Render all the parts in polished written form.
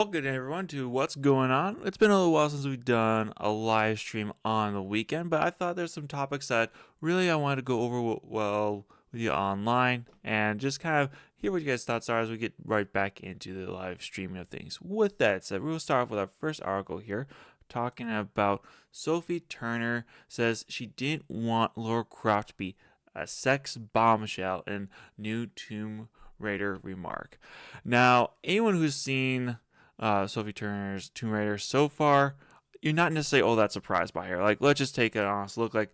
Welcome everyone to What's Going On. It's been a little while since we've done a live stream on the weekend, but I thought there's some topics that really I wanted to go over well with you online and just kind of hear what you guys' thoughts are as we get right back into the live streaming of things. With that said, we'll start off with our first article here talking about Sophie Turner says she didn't want Laura Croft to be a sex bombshell in new Tomb Raider remark. Now, anyone who's seen Sophie Turner's Tomb Raider so far, you're not necessarily all that surprised by her. Like, let's just take an honest look. Like,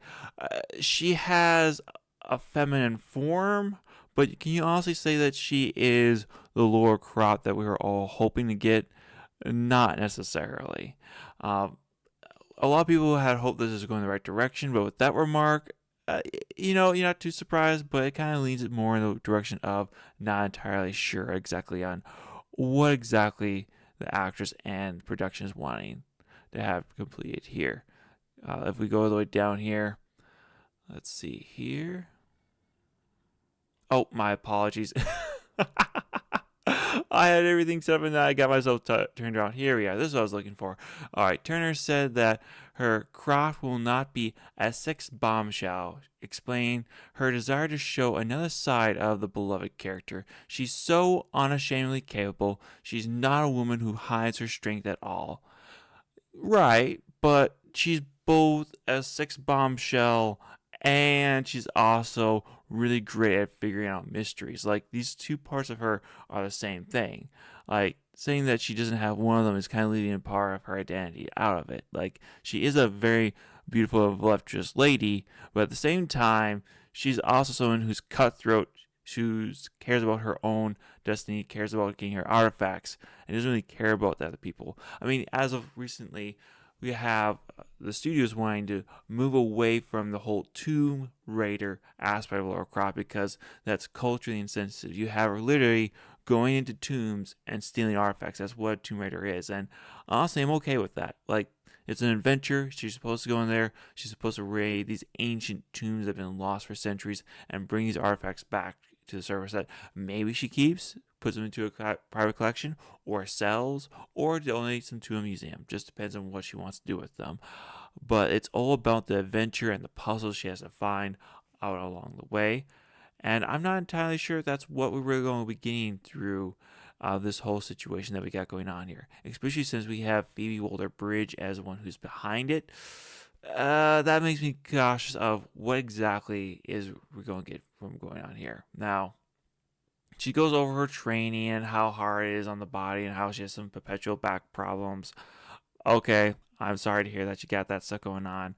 she has a feminine form, but can you honestly say that she is the Laura Croft that we were all hoping to get? Not necessarily. Uh, a lot of people had hoped this is going the right direction, but with that remark, you're not too surprised, but it kind of leans it more in the direction of not entirely sure exactly on what exactly the actress and production is wanting to have completed here. If we go all the way down here, let's see here. Oh, my apologies. I had everything set up and then I got myself turned around. Here we are. This is what I was looking for. All right. Turner said that her craft will not be a sex bombshell, explaining her desire to show another side of the beloved character. She's so unashamedly capable. She's not a woman who hides her strength at all. Right, but she's both a sex bombshell and she's also really great at figuring out mysteries. Like, these two parts of her are the same thing. Like, saying that she doesn't have one of them is kind of leaving a part of her identity out of it. Like, she is a very beautiful and voluptuous lady, but at the same time, she's also someone who's cutthroat, who cares about her own destiny, cares about getting her artifacts, and doesn't really care about the other people. I mean, as of recently, we have the studios wanting to move away from the whole Tomb Raider aspect of Lara Croft because that's culturally insensitive. You have her literally going into tombs and stealing artifacts. That's what Tomb Raider is. And honestly, I'm okay with that. Like, it's an adventure. She's supposed to go in there. She's supposed to raid these ancient tombs that have been lost for centuries and bring these artifacts back to the surface that maybe she keeps, puts them into a private collection, or sells, or donates them to a museum. Just depends on what she wants to do with them. But it's all about the adventure and the puzzles she has to find out along the way. And I'm not entirely sure if that's what we're really going to be getting through this whole situation that we got going on here. Especially since we have Phoebe Waller-Bridge as the one who's behind it. That makes me cautious of what exactly is we're going to get from going on here. Now, she goes over her training and how hard it is on the body and how she has some perpetual back problems. Okay, I'm sorry to hear that you got that stuff going on.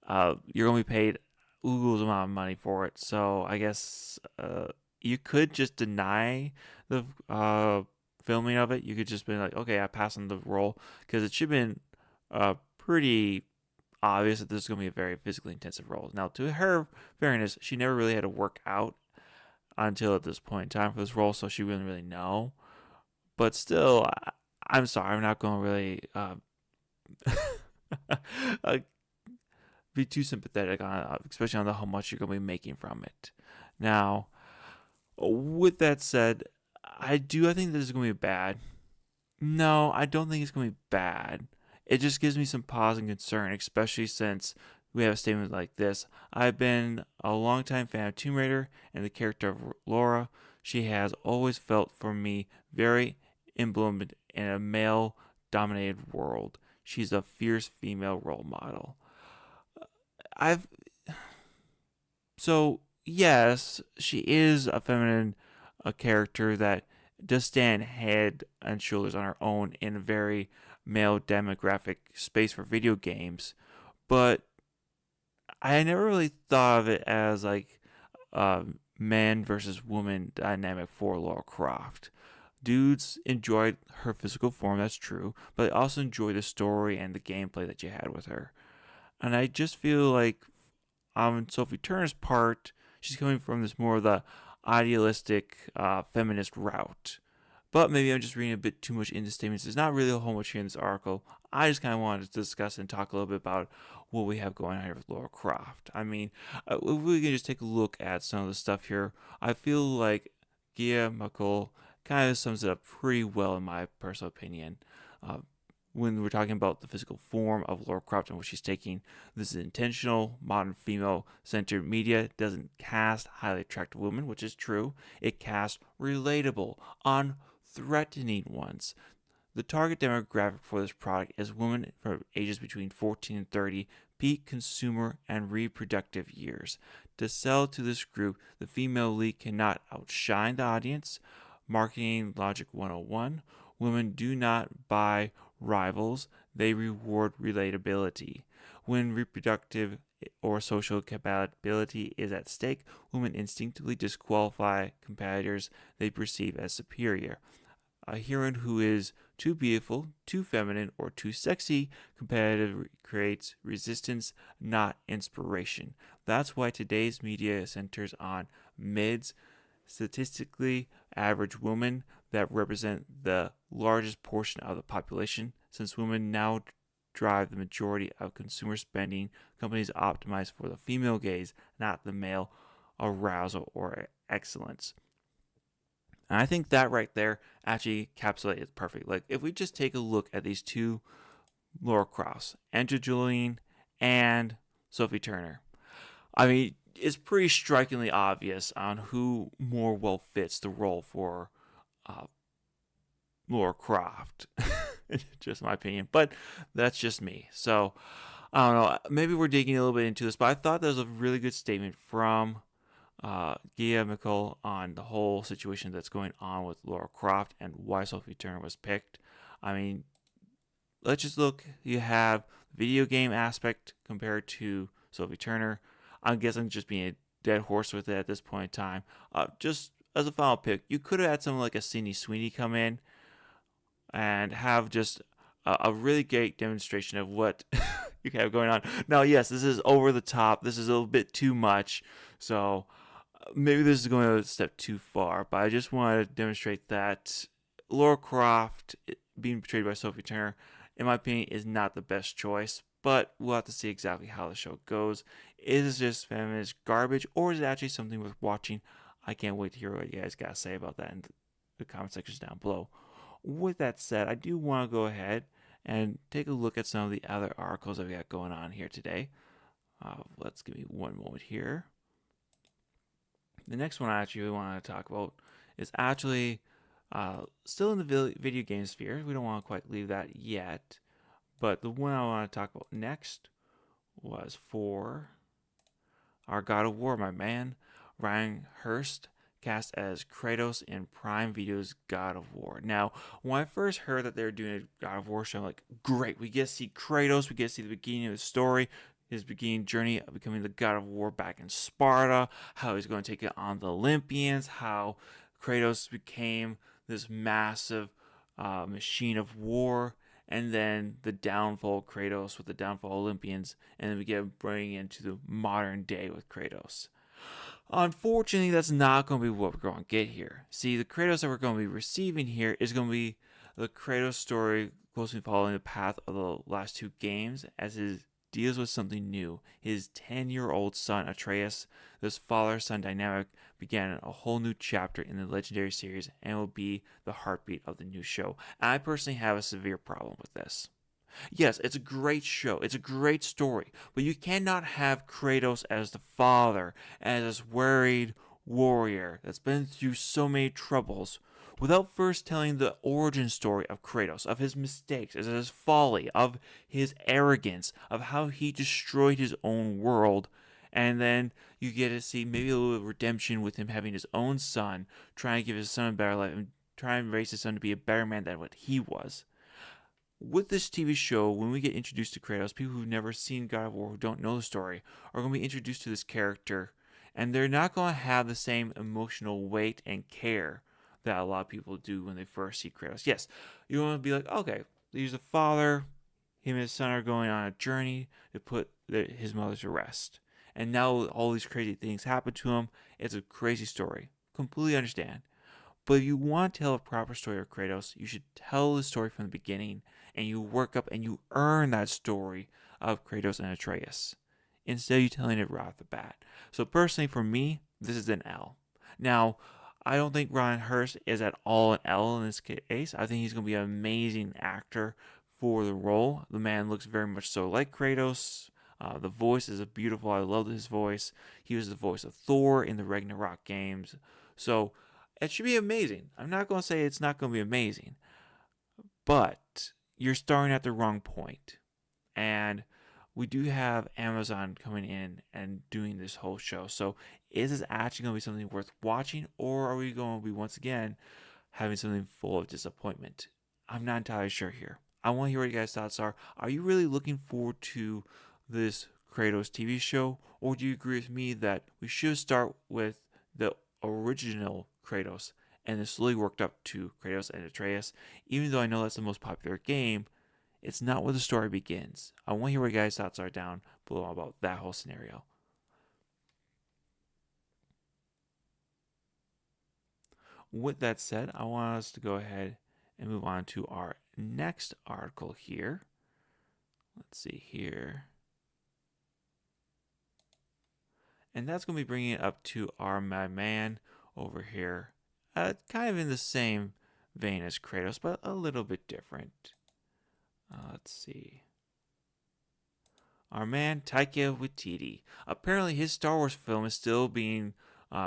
You're going to be paid oogles amount of money for it. So I guess you could just deny the filming of it. You could just be like, okay, I pass on the role because it should have been pretty obvious that this is going to be a very physically intensive role. Now, to her fairness, she never really had to work out until at this point in time for this role, so she wouldn't really know. But still, I'm sorry, I'm not going to really uh, be too sympathetic on, especially on how much you're going to be making from it. Now, with that said, I think this is going to be bad. No, I don't think it's going to be bad. It just gives me some pause and concern, especially since we have a statement like this. I've been a longtime fan of Tomb Raider and the character of Laura. She has always felt for me very emblemed in a male dominated world. She's a fierce female role model. I've so yes, she is a feminine a character that does stand head and shoulders on her own in a very male demographic space for video games, but I never really thought of it as like a man versus woman dynamic for Laura Croft. Dudes enjoyed her physical form, that's true, but they also enjoyed the story and the gameplay that you had with her. And I just feel like on Sophie Turner's part, she's coming from this more of the idealistic feminist route. But maybe I'm just reading a bit too much into statements. There's not really a whole much here in this article. I just kind of wanted to discuss and talk a little bit about what we have going on here with Laura Croft. I mean, if we can just take a look at some of the stuff here, I feel like Gia McCall kind of sums it up pretty well in my personal opinion. Uh, when we're talking about the physical form of Laura Croft and what she's taking, this is intentional, modern female-centered media. It doesn't cast highly attractive women, which is true. It casts relatable, unthreatening ones. The target demographic for this product is women from ages between 14 and 30, peak consumer and reproductive years. To sell to this group, the female lead cannot outshine the audience. Marketing Logic 101. Women do not buy rivals, they reward relatability. When reproductive or social compatibility is at stake, women instinctively disqualify competitors they perceive as superior. A heroine who is too beautiful, too feminine, or too sexy competitive creates resistance, not inspiration. That's why today's media centers on mids, statistically average women that represent the largest portion of the population. Since women now drive the majority of consumer spending, companies optimize for the female gaze, not the male arousal or excellence. And I think that right there actually encapsulates it perfect. Like, if we just take a look at these two Laura Cross, Angeline and Sophie Turner, I mean, it's pretty strikingly obvious on who more well fits the role for uh, Laura Croft. Just my opinion, but that's just me. So I don't know. Maybe we're digging a little bit into this, but I thought that was a really good statement from Gia Mickle on the whole situation that's going on with Laura Croft and why Sophie Turner was picked. I mean, let's just look. You have the video game aspect compared to Sophie Turner. I guess I'm just being a dead horse with it at this point in time. Just as a final pick, you could have had someone like a Sydney Sweeney come in and have just a really great demonstration of what you have going on. Now, yes, this is over the top. This is a little bit too much. So maybe this is going a step too far, but I just want to demonstrate that Laura Croft being portrayed by Sophie Turner, in my opinion, is not the best choice. But we'll have to see exactly how the show goes. Is it just feminist garbage, or is it actually something worth watching? I can't wait to hear what you guys got to say about that in the comment sections down below. With that said, I do want to go ahead and take a look at some of the other articles that we got going on here today. Let's give me one moment here. The next one I actually want to talk about is actually still in the video game sphere. We don't want to quite leave that yet. But the one I want to talk about next was for our God of War, my man, Ryan Hurst, cast as Kratos in Prime Video's God of War. Now, when I first heard that they were doing a God of War show, I'm like, great, we get to see Kratos, we get to see the beginning of the story, his beginning journey of becoming the God of War back in Sparta, how he's going to take it on the Olympians, how Kratos became this massive machine of war, and then the downfall of Kratos with the downfall of Olympians, and then we get bringing into the modern day with Kratos. Unfortunately, that's not going to be what we're going to get here. See, the Kratos that we're going to be receiving here is going to be the Kratos story closely following the path of the last two games, as he deals with something new. His 10-year-old son, Atreus, this father-son dynamic began a whole new chapter in the legendary series and will be the heartbeat of the new show. And I personally have a severe problem with this. Yes, it's a great show. It's a great story. But you cannot have Kratos as the father, as this worried warrior that's been through so many troubles, without first telling the origin story of Kratos, of his mistakes, of his folly, of his arrogance, of how he destroyed his own world. And then you get to see maybe a little redemption with him having his own son, trying to give his son a better life, and trying to raise his son to be a better man than what he was. With this TV show, when we get introduced to Kratos, people who've never seen God of War, who don't know the story, are going to be introduced to this character, and they're not going to have the same emotional weight and care that a lot of people do when they first see Kratos. Yes, you want to be like, okay, he's a father, him and his son are going on a journey to put his mother to rest. And now all these crazy things happen to him. It's a crazy story. Completely understand. But if you want to tell a proper story of Kratos, you should tell the story from the beginning, and you work up and you earn that story of Kratos and Atreus, instead of you telling it right off the bat. So personally, for me, this is an L. Now, I don't think Ryan Hurst is at all an L in this case. I think he's going to be an amazing actor for the role. The man looks very much so like Kratos. The voice is beautiful. I love his voice. He was the voice of Thor in the Ragnarok games. So it should be amazing. I'm not going to say it's not going to be amazing, but you're starting at the wrong point. And we do have Amazon coming in and doing this whole show. So is this actually going to be something worth watching, or are we going to be once again having something full of disappointment? I'm not entirely sure here. I want to hear what you guys' thoughts are. Are you really looking forward to this Kratos TV show, or do you agree with me that we should start with the original Kratos and then slowly worked up to Kratos and Atreus? Even though I know that's the most popular game, it's not where the story begins. I want to hear what you guys' thoughts are down below about that whole scenario. With that said, I want us to go ahead and move on to our next article here. Let's see here. And that's going to be bringing it up to our my man over here. Kind of in the same vein as Kratos, but a little bit different. Let's see. Our man Taika Waititi. Apparently, his Star Wars film is still being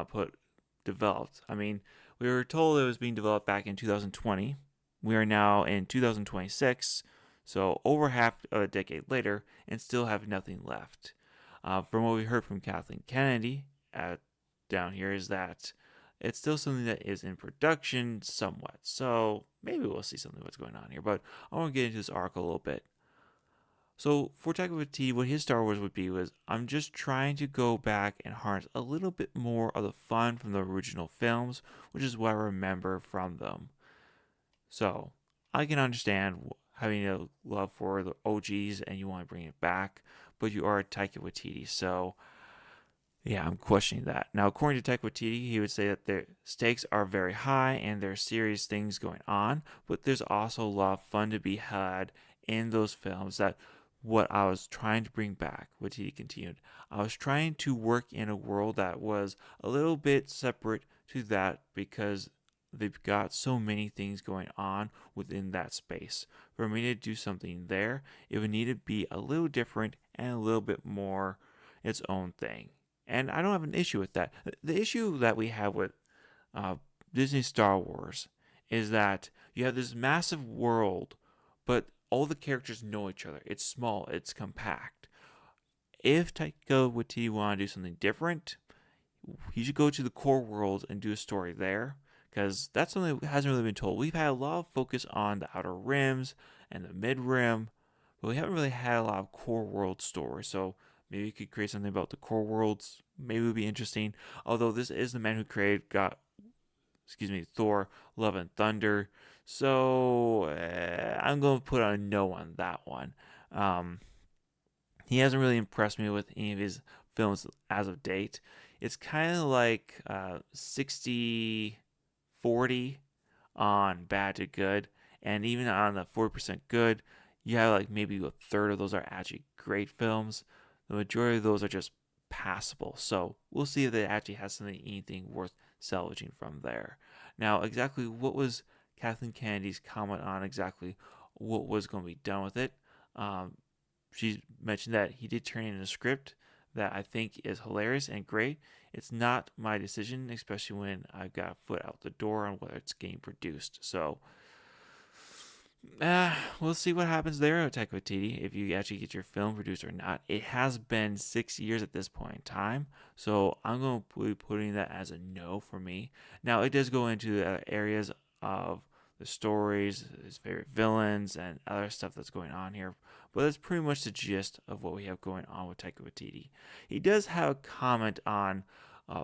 put developed. I mean, we were told it was being developed back in 2020. We are now in 2026, so over half a decade later, and still have nothing left. From what we heard from Kathleen Kennedy down here, is that it's still something that is in production somewhat. So maybe we'll see something what's going on here. But I want to get into this article a little bit. So for Taika Waititi, what his Star Wars would be was, I'm just trying to go back and harness a little bit more of the fun from the original films, which is what I remember from them. So I can understand having a love for the OGs and you want to bring it back, but you are a Taika Waititi, so yeah, I'm questioning that. Now, according to Taika Waititi, he would say that the stakes are very high and there are serious things going on, but there's also a lot of fun to be had in those films. That what I was trying to bring back, what he continued. I was trying to work in a world that was a little bit separate to that because they've got so many things going on within that space. For me to do something there, it would need to be a little different and a little bit more its own thing. And I don't have an issue with that. The issue that we have with uh, Disney Star Wars is that you have this massive world, but all the characters know each other. It's small, it's compact. If Taika Waititi want to do something different, he should go to the core world and do a story there, because that's something that hasn't really been told. We've had a lot of focus on the outer rims and the mid rim, but we haven't really had a lot of core world stories. So maybe you could create something about the core worlds. Maybe it would be interesting. Although this is the man who created Thor: Love and Thunder. So I'm going to put a no on that one. Um, he hasn't really impressed me with any of his films as of date. It's kind of like 60-40 on bad to good. And even on the 40% good, you have like maybe a third of those are actually great films. The majority of those are just passable. So we'll see if it actually has anything worth salvaging from there. Now, exactly what was Kathleen Kennedy's comment on exactly what was going to be done with it? Um, she mentioned that he did turn in a script that I think is hilarious and great. It's not my decision, especially when I've got a foot out the door on whether it's getting produced. So we'll see what happens there at Taika Waititi, if you actually get your film produced or not. It has been 6 years at this point in time, so I'm going to be putting that as a no for me. Now, it does go into areas of the stories, his favorite villains, and other stuff that's going on here, but that's pretty much the gist of what we have going on with Taika Waititi. He does have a comment on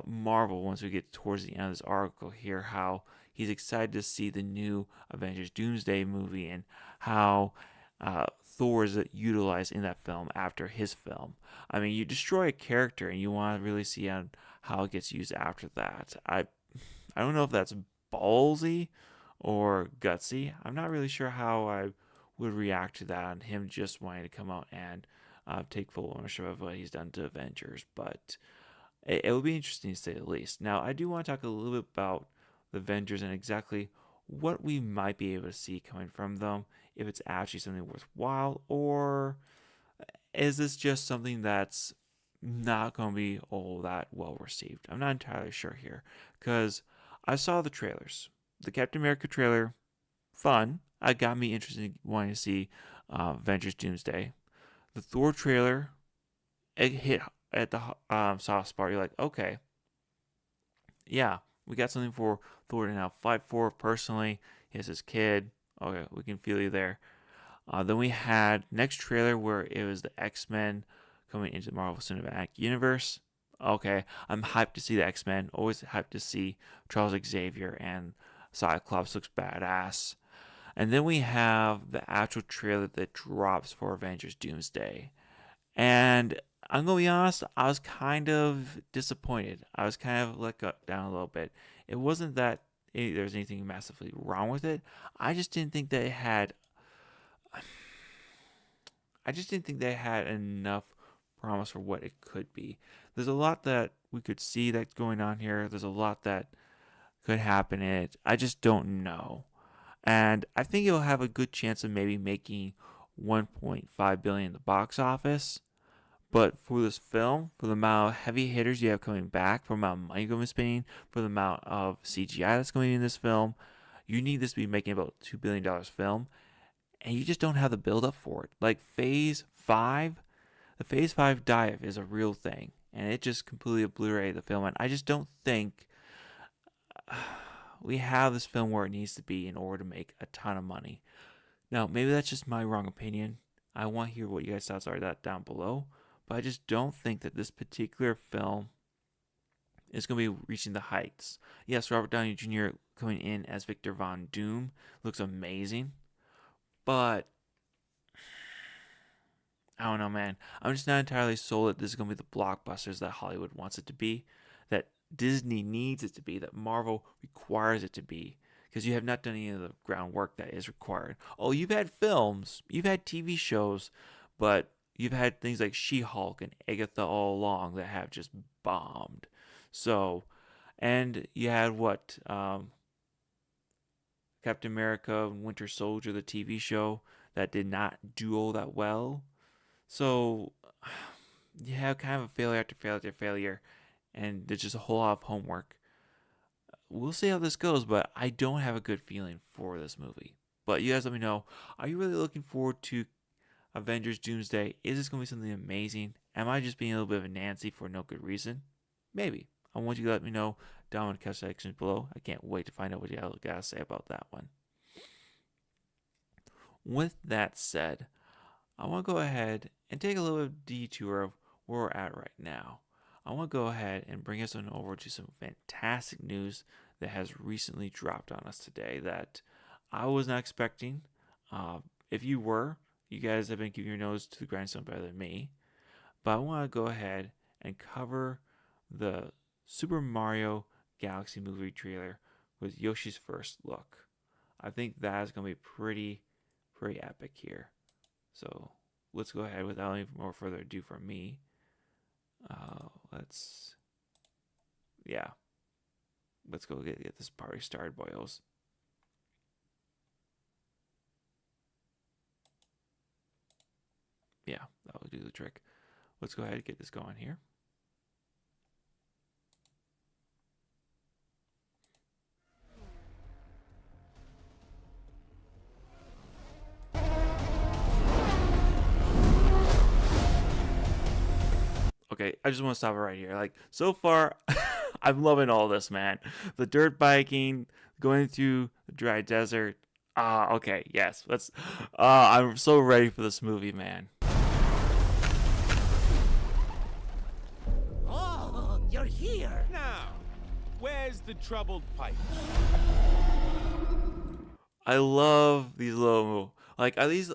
Marvel once we get towards the end of this article here, how he's excited to see the new Avengers Doomsday movie and how Thor is utilized in that film after his film. I mean, you destroy a character and you want to really see how it gets used after that. I don't know if that's ballsy or gutsy. I'm not really sure how I would react to that, on him just wanting to come out and take full ownership of what he's done to Avengers. But it will be interesting to say the least. Now, I do want to talk a little bit about the Avengers and exactly what we might be able to see coming from them, if it's actually something worthwhile, or is this just something that's not going to be all that well received? I'm not entirely sure here because I saw the trailers. The Captain America trailer, fun. It got me interested in wanting to see Avengers Doomsday. The Thor trailer, it hit at the soft spot. You're like, okay, yeah, we got something for Thor to now fight for. Personally, he has his kid. Okay, we can feel you there. Then we had next trailer where it was the X-Men coming into the Marvel Cinematic Universe. Okay, I'm hyped to see the X-Men. Always hyped to see Charles Xavier, and Cyclops looks badass. And then we have the actual trailer that drops for Avengers Doomsday. And I'm going to be honest, I was kind of disappointed. I was kind of let down a little bit. It wasn't that there's anything massively wrong with it. I just didn't think they had enough promise for what it could be. There's a lot that we could see that's going on here. There's a lot that could happen in it. I just don't know. And I think it'll have a good chance of maybe making 1.5 billion in the box office. But for this film, for the amount of heavy hitters you have coming back, for the amount of money going to be spending, for the amount of CGI that's going in this film, you need this to be making about $2 billion film. And you just don't have the build up for it. Like Phase 5, the Phase 5 dive is a real thing. And it just completely obliterated the film. And I just don't think we have this film where it needs to be in order to make a ton of money. Now, maybe that's just my wrong opinion. I want to hear what you guys' thoughts are that down below. But I just don't think that this particular film is going to be reaching the heights. Yes, Robert Downey Jr. coming in as Victor Von Doom looks amazing. But I don't know, man. I'm just not entirely sold that this is going to be the blockbusters that Hollywood wants it to be, that Disney needs it to be, that Marvel requires it to be. Because you have not done any of the groundwork that is required. Oh, you've had films, you've had TV shows, but you've had things like She-Hulk and Agatha all along that have just bombed. So, and you had what? Captain America and Winter Soldier, the TV show, that did not do all that well. So, you have kind of a failure after failure after failure, and there's just a whole lot of homework. We'll see how this goes, but I don't have a good feeling for this movie. But you guys let me know, are you really looking forward to Avengers Doomsday? Is this going to be something amazing? Am I just being a little bit of a Nancy for no good reason? Maybe. I want you to let me know down in the comment section below. I can't wait to find out what you guys got to say about that one. With that said, I want to go ahead and take a little detour of where we're at right now. I want to go ahead and bring us on over to some fantastic news that has recently dropped on us today that I was not expecting. If you were, you guys have been keeping your nose to the grindstone better than me. But I want to go ahead and cover the Super Mario Galaxy movie trailer with Yoshi's first look. I think that is going to be pretty epic here. So let's go ahead without any more further ado from me. Let's go get this party started, boyos. Yeah, that will do the trick. Let's go ahead and get this going here. Okay, I just want to stop it right here. Like, so far, I'm loving all this, man. The dirt biking, going through the dry desert. Okay, yes. I'm so ready for this movie, man. Oh, you're here. Now, where's the troubled pipe? I love these little, like, are these,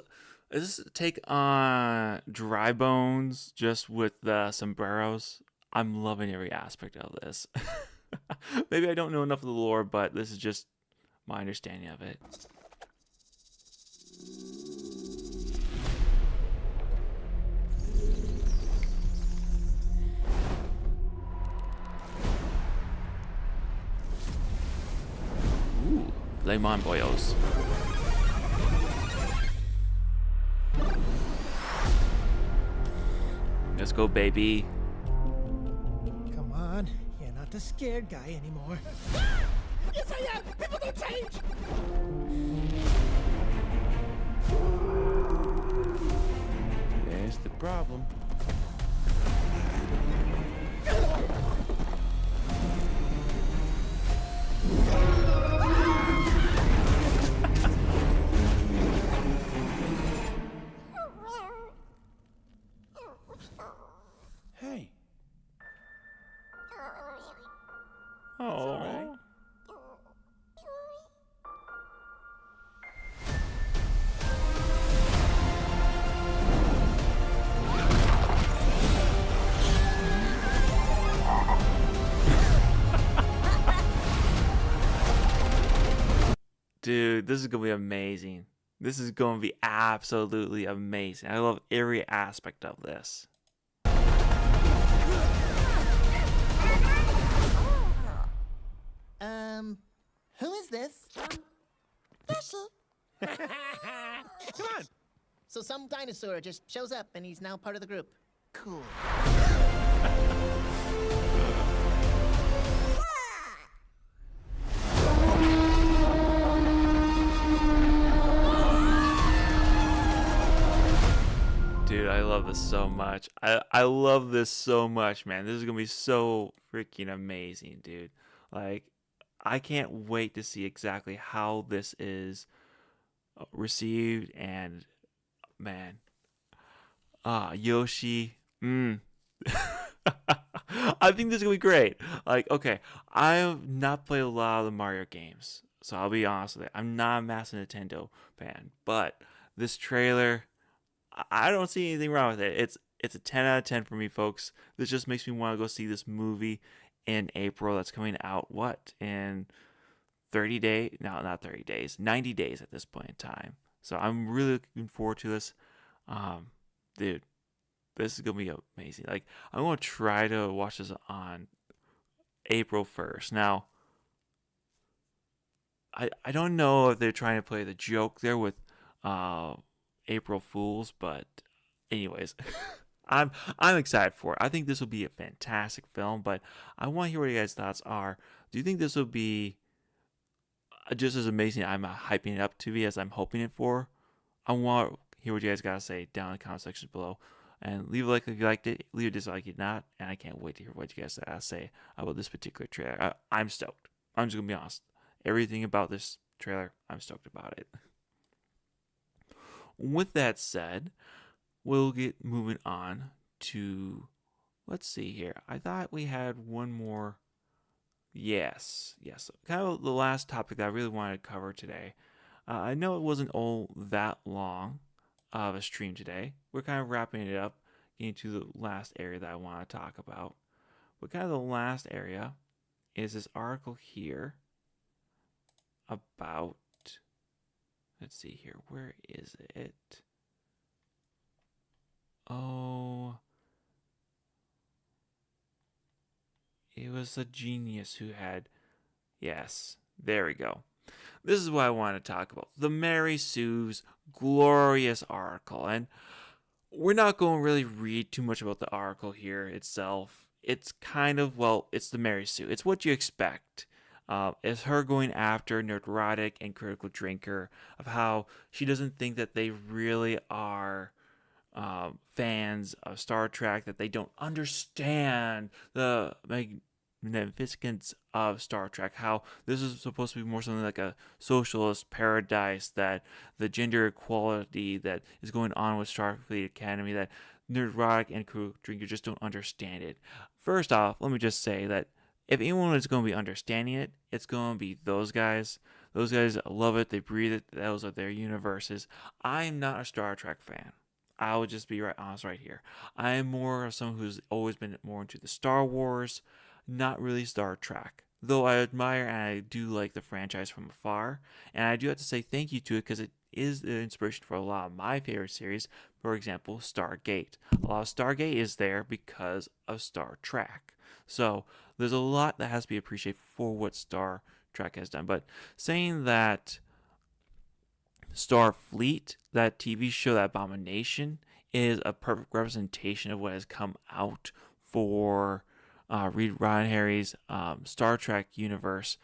is this a take on Dry Bones just with the sombreros? I'm loving every aspect of this. Maybe I don't know enough of the lore, but this is just my understanding of it. Lemon boyos. Let's go, baby. Come on, you're not the scared guy anymore. Yes, I am! People don't change! There's the problem. Hey, Oh. Dude, this is gonna be amazing. This is gonna be absolutely amazing. I love every aspect of this. Who is this? come on. So some dinosaur just shows up and he's now part of the group. Cool. Dude, I love this so much. I love this so much, man. This is gonna be so freaking amazing, dude. Like, I can't wait to see exactly how this is received. And man, Yoshi. I think this is gonna be great. Like, okay, I have not played a lot of the Mario games, so I'll be honest with you. I'm not a massive Nintendo fan, but this trailer, I don't see anything wrong with it. It's a 10 out of 10 for me, folks. This just makes me want to go see this movie in April. That's coming out in 30 days? No, not 30 days. 90 days at this point in time. So I'm really looking forward to this. Dude, this is gonna be amazing. Like, I'm gonna try to watch this on April 1st. Now, I don't know if they're trying to play the joke there with April Fools, but anyways, I'm excited for it. I think this will be a fantastic film, but I want to hear what you guys' thoughts are. Do you think this will be just as amazing I'm hyping it up to be as I'm hoping it for? I want to hear what you guys got to say down in the comment section below. And leave a like if you liked it, leave a dislike if you not. And I can't wait to hear what you guys say about this particular trailer. I'm stoked. I'm just going to be honest. Everything about this trailer, I'm stoked about it. With that said, we'll get moving on to, let's see here. I thought we had one more. Yes. Kind of the last topic that I really wanted to cover today. I know it wasn't all that long of a stream today. We're kind of wrapping it up, getting to the last area that I want to talk about. But kind of the last area is this article here about, let's see here, where is it? Oh, it was a genius who had, yes, there we go. This is what I want to talk about. The Mary Sue's glorious article. And we're not going to really read too much about the article here itself. It's kind of, well, it's the Mary Sue. It's what you expect. It's her going after Nerdrotic and Critical Drinker of how she doesn't think that they really are fans of Star Trek, that they don't understand the magnificence of Star Trek, how this is supposed to be more something like a socialist paradise, that the gender equality that is going on with Starfleet Academy, that Nerdrotic and Crew Drinker just don't understand it. First off, let me just say that if anyone is going to be understanding it, it's going to be those guys. Those guys love it. They breathe it. Those are their universes. I'm not a Star Trek fan. I will just be right honest right here. I am more of someone who's always been more into the Star Wars, not really Star Trek. Though I admire and I do like the franchise from afar. And I do have to say thank you to it because it is the inspiration for a lot of my favorite series. For example, Stargate. A lot of Stargate is there because of Star Trek. So there's a lot that has to be appreciated for what Star Trek has done. But saying that Starfleet, that TV show, that Abomination, is a perfect representation of what has come out for Reed Roddenberry's Star Trek universe,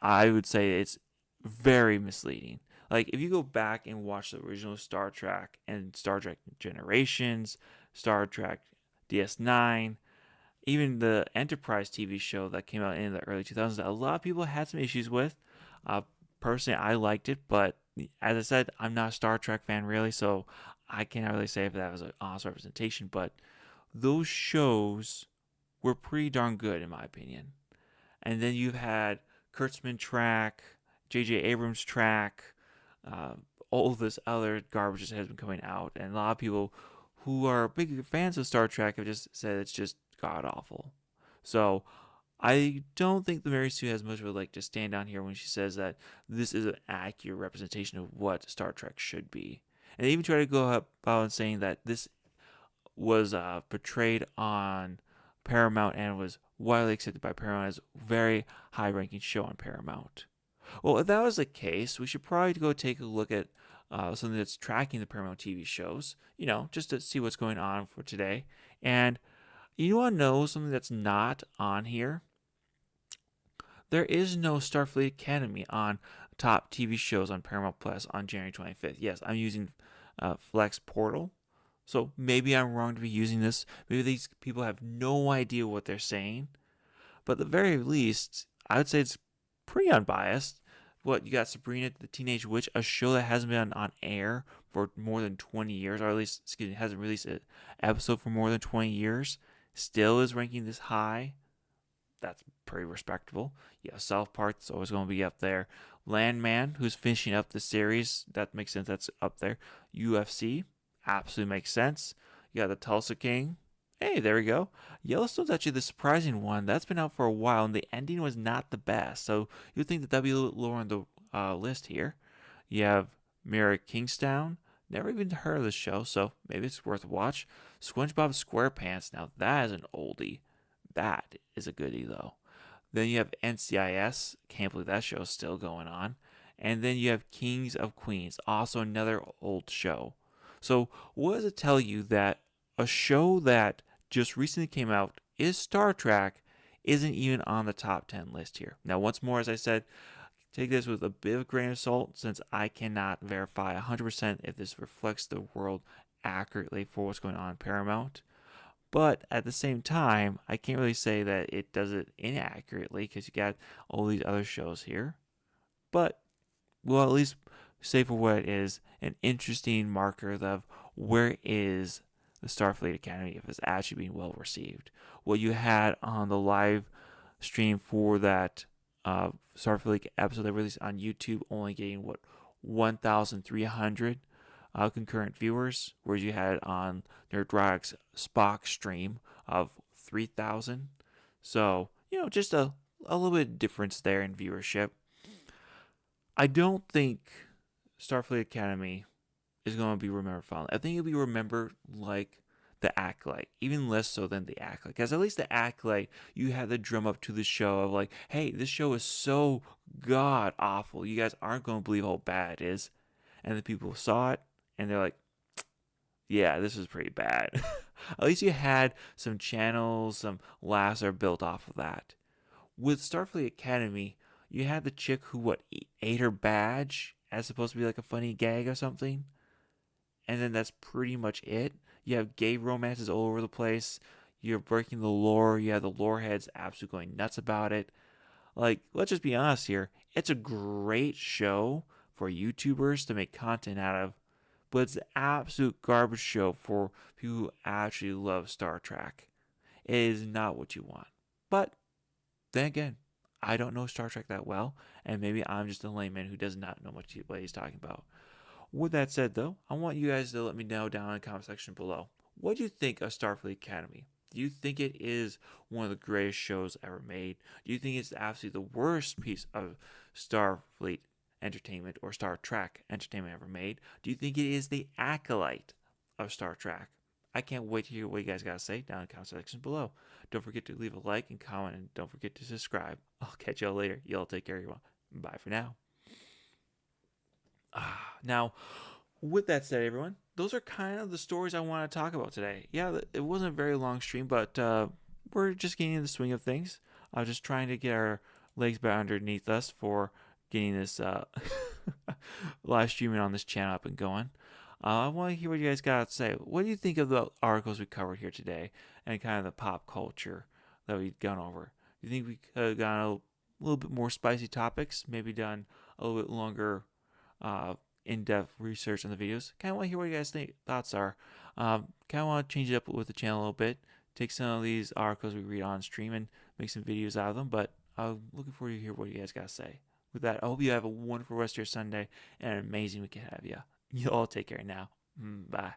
I would say it's very misleading. Like, if you go back and watch the original Star Trek and Star Trek Generations, Star Trek DS9, even the Enterprise TV show that came out in the early 2000s, that a lot of people had some issues with. Uh, Personally, I liked it, but as I said, I'm not a Star Trek fan really, so I can't really say if that was an honest representation. But those shows were pretty darn good, in my opinion. And then you've had Kurtzman track, J.J. Abrams track, uh, all this other garbage that has been coming out, and a lot of people who are big fans of Star Trek have just said it's just god awful. So I don't think the Mary Sue has much of a leg to stand on here when she says that this is an accurate representation of what Star Trek should be. And they even try to go about and saying that this was portrayed on Paramount and was widely accepted by Paramount as a very high-ranking show on Paramount. Well, if that was the case, we should probably go take a look at something that's tracking the Paramount TV shows, just to see what's going on for today. And you want to know something that's not on here? There is no Starfleet Academy on top TV shows on Paramount Plus on January 25th. Yes, I'm using Flex Portal. So maybe I'm wrong to be using this. Maybe these people have no idea what they're saying. But at the very least, I would say it's pretty unbiased. What, you got Sabrina the Teenage Witch, a show that hasn't been on air for more than 20 years, or at least, hasn't released an episode for more than 20 years, still is ranking this high. That's pretty respectable. Yeah, South Park's always going to be up there. Landman, who's finishing up the series, that makes sense, that's up there. UFC, absolutely makes sense. You got the Tulsa King. Hey, there we go. Yellowstone's actually the surprising one. That's been out for a while, and the ending was not the best. So you'd think that that'd be a little lower on the list here. You have Mira Kingstown. Never even heard of this show, so maybe it's worth a watch. SpongeBob SquarePants. Now that is an oldie. That is a goodie, though. Then you have NCIS. Can't believe that show's still going on. And then you have Kings of Queens. Also another old show. So what does it tell you that a show that just recently came out is Star Trek isn't even on the top 10 list here? Now, once more, as I said, take this with a bit of a grain of salt, since I cannot verify 100% if this reflects the world accurately for what's going on in Paramount. But at the same time, I can't really say that it does it inaccurately, because you got all these other shows here. But we'll at least say for what it is, an interesting marker of where is the Starfleet Academy if it's actually being well received. What you had on the live stream for that Starfleet episode they released on YouTube, only getting 1,300 concurrent viewers, whereas you had on Nerdrock's Spock stream of 3,000. So just a little bit of difference there in viewership. I don't think Starfleet Academy is going to be remembered fondly. I think it'll be remembered like the Acolyte, even less so than the Acolyte. Because at least the Acolyte, you had the drum up to the show of like, hey, this show is so god awful. You guys aren't going to believe how bad it is. And the people saw it, and they're like, yeah, this is pretty bad. At least you had some channels, some laughs are built off of that. With Starfleet Academy, you had the chick who, ate her badge as supposed to be like a funny gag or something. And then that's pretty much it. You have gay romances all over the place. You're breaking the lore. You have the lore heads absolutely going nuts about it. Like, let's just be honest here. It's a great show for YouTubers to make content out of, but it's an absolute garbage show for people who actually love Star Trek. It is not what you want. But then again, I don't know Star Trek that well, and maybe I'm just a layman who does not know what he's talking about. With that said, though, I want you guys to let me know down in the comment section below. What do you think of Starfleet Academy? Do you think it is one of the greatest shows ever made? Do you think it's absolutely the worst piece of Starfleet entertainment or Star Trek entertainment ever made? Do you think it is the Acolyte of Star Trek? I can't wait to hear what you guys got to say down in the comment section below. Don't forget to leave a like and comment, and don't forget to subscribe. I'll catch y'all later. Y'all take care of you. Bye for now. Now, with that said, everyone, those are kind of the stories I want to talk about today. Yeah, it wasn't a very long stream, but we're just getting in the swing of things. I was just trying to get our legs back underneath us for getting this live streaming on this channel up and going. I want to hear what you guys got to say. What do you think of the articles we covered here today and kind of the pop culture that we've gone over? Do you think we could have gone a little bit more spicy topics, maybe done a little bit longer in-depth research on the videos? Kind of want to hear what you guys think thoughts are. Kind of want to change it up with the channel a little bit, take some of these articles we read on stream and make some videos out of them, but I'm looking forward to hear what you guys got to say. With that, I hope you have a wonderful rest of your Sunday and an amazing weekend ahead of you. You all take care now. Bye.